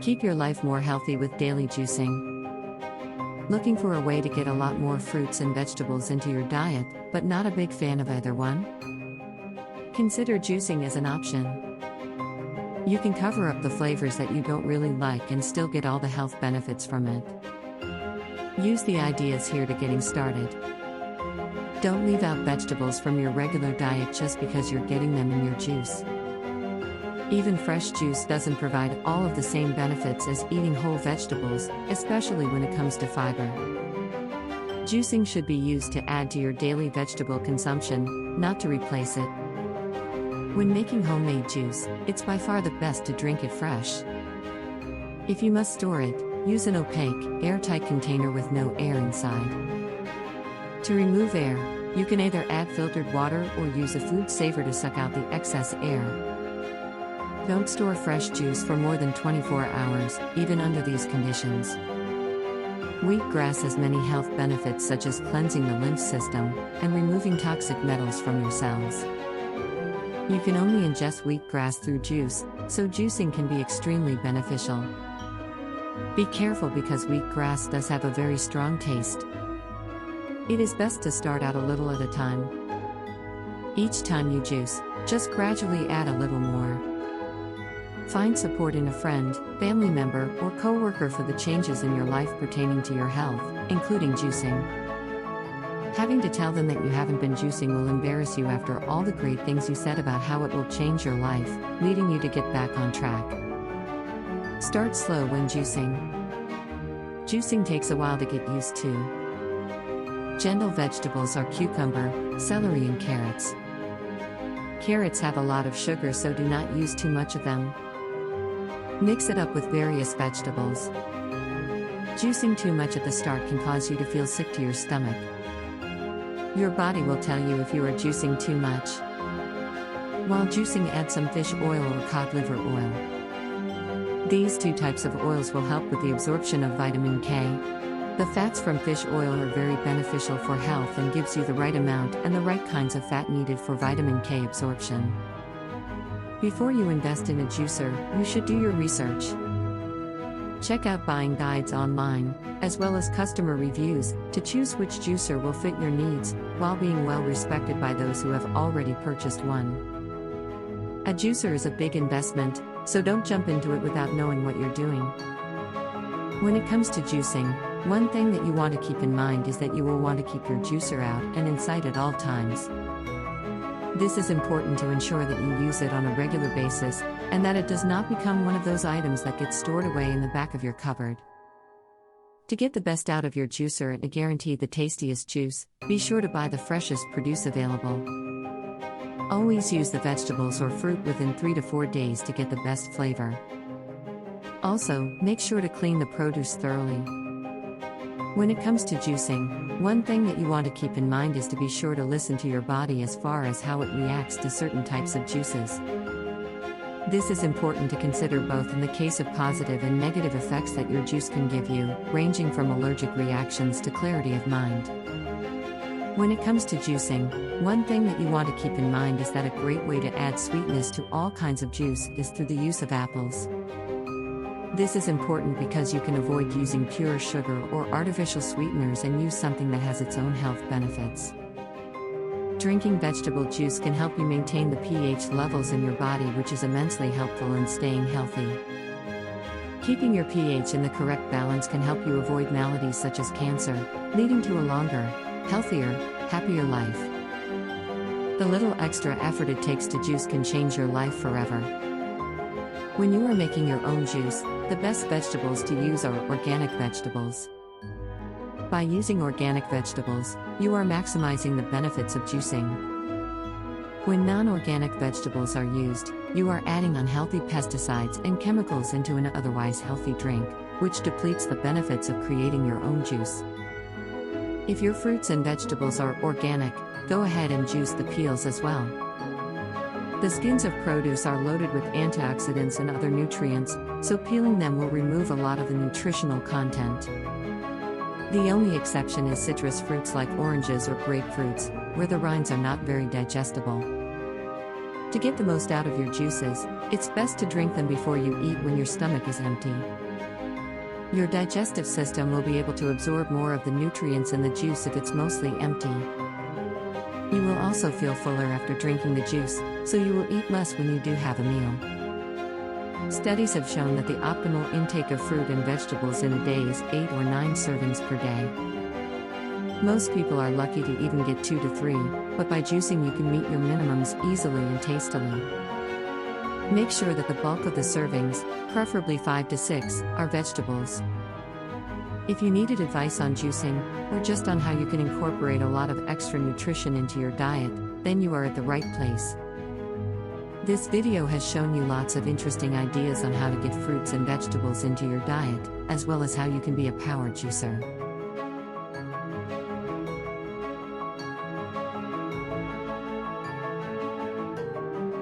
Keep your life more healthy with daily juicing. Looking for a way to get a lot more fruits and vegetables into your diet, but not a big fan of either one? Consider juicing as an option. You can cover up the flavors that you don't really like and still get all the health benefits from it. Use the ideas here to getting started. Don't leave out vegetables from your regular diet just because you're getting them in your juice. Even fresh juice doesn't provide all of the same benefits as eating whole vegetables, especially when it comes to fiber. Juicing should be used to add to your daily vegetable consumption, not to replace it. When making homemade juice, it's by far the best to drink it fresh. If you must store it, use an opaque, airtight container with no air inside. To remove air, you can either add filtered water or use a food saver to suck out the excess air. Don't store fresh juice for more than 24 hours, even under these conditions. Wheatgrass has many health benefits such as cleansing the lymph system and removing toxic metals from your cells. You can only ingest wheatgrass through juice, so juicing can be extremely beneficial. Be careful because wheatgrass does have a very strong taste. It is best to start out a little at a time. Each time you juice, just gradually add a little more. Find support in a friend, family member, or coworker for the changes in your life pertaining to your health, including juicing. Having to tell them that you haven't been juicing will embarrass you after all the great things you said about how it will change your life, leading you to get back on track. Start slow when juicing. Juicing takes a while to get used to. Gentle vegetables are cucumber, celery, and carrots. Carrots have a lot of sugar, so do not use too much of them. Mix it up with various vegetables. Juicing too much at the start can cause you to feel sick to your stomach. Your body will tell you if you are juicing too much. While juicing, add some fish oil or cod liver oil. These two types of oils will help with the absorption of vitamin K. The fats from fish oil are very beneficial for health and gives you the right amount and the right kinds of fat needed for vitamin K absorption. Before you invest in a juicer, you should do your research. Check out buying guides online, as well as customer reviews, to choose which juicer will fit your needs, while being well respected by those who have already purchased one. A juicer is a big investment, so don't jump into it without knowing what you're doing. When it comes to juicing, one thing that you want to keep in mind is that you will want to keep your juicer out and in sight at all times. This is important to ensure that you use it on a regular basis, and that it does not become one of those items that gets stored away in the back of your cupboard. To get the best out of your juicer and to guarantee the tastiest juice, be sure to buy the freshest produce available. Always use the vegetables or fruit within 3 to 4 days to get the best flavor. Also, make sure to clean the produce thoroughly. When it comes to juicing, one thing that you want to keep in mind is to be sure to listen to your body as far as how it reacts to certain types of juices. This is important to consider both in the case of positive and negative effects that your juice can give you, ranging from allergic reactions to clarity of mind. When it comes to juicing, one thing that you want to keep in mind is that a great way to add sweetness to all kinds of juice is through the use of apples. This is important because you can avoid using pure sugar or artificial sweeteners and use something that has its own health benefits. Drinking vegetable juice can help you maintain the pH levels in your body, which is immensely helpful in staying healthy. Keeping your pH in the correct balance can help you avoid maladies such as cancer, leading to a longer, healthier, happier life. The little extra effort it takes to juice can change your life forever. When you are making your own juice, the best vegetables to use are organic vegetables. By using organic vegetables, you are maximizing the benefits of juicing. When non-organic vegetables are used, you are adding unhealthy pesticides and chemicals into an otherwise healthy drink, which depletes the benefits of creating your own juice. If your fruits and vegetables are organic, go ahead and juice the peels as well. The skins of produce are loaded with antioxidants and other nutrients, so peeling them will remove a lot of the nutritional content. The only exception is citrus fruits like oranges or grapefruits, where the rinds are not very digestible. To get the most out of your juices, it's best to drink them before you eat when your stomach is empty. Your digestive system will be able to absorb more of the nutrients in the juice if it's mostly empty. You will also feel fuller after drinking the juice, so you will eat less when you do have a meal. Studies have shown that the optimal intake of fruit and vegetables in a day is 8 or 9 servings per day. Most people are lucky to even get 2 to 3, but by juicing you can meet your minimums easily and tastily. Make sure that the bulk of the servings, preferably 5 to 6, are vegetables. If you needed advice on juicing, or just on how you can incorporate a lot of extra nutrition into your diet, then you are at the right place. This video has shown you lots of interesting ideas on how to get fruits and vegetables into your diet, as well as how you can be a power juicer.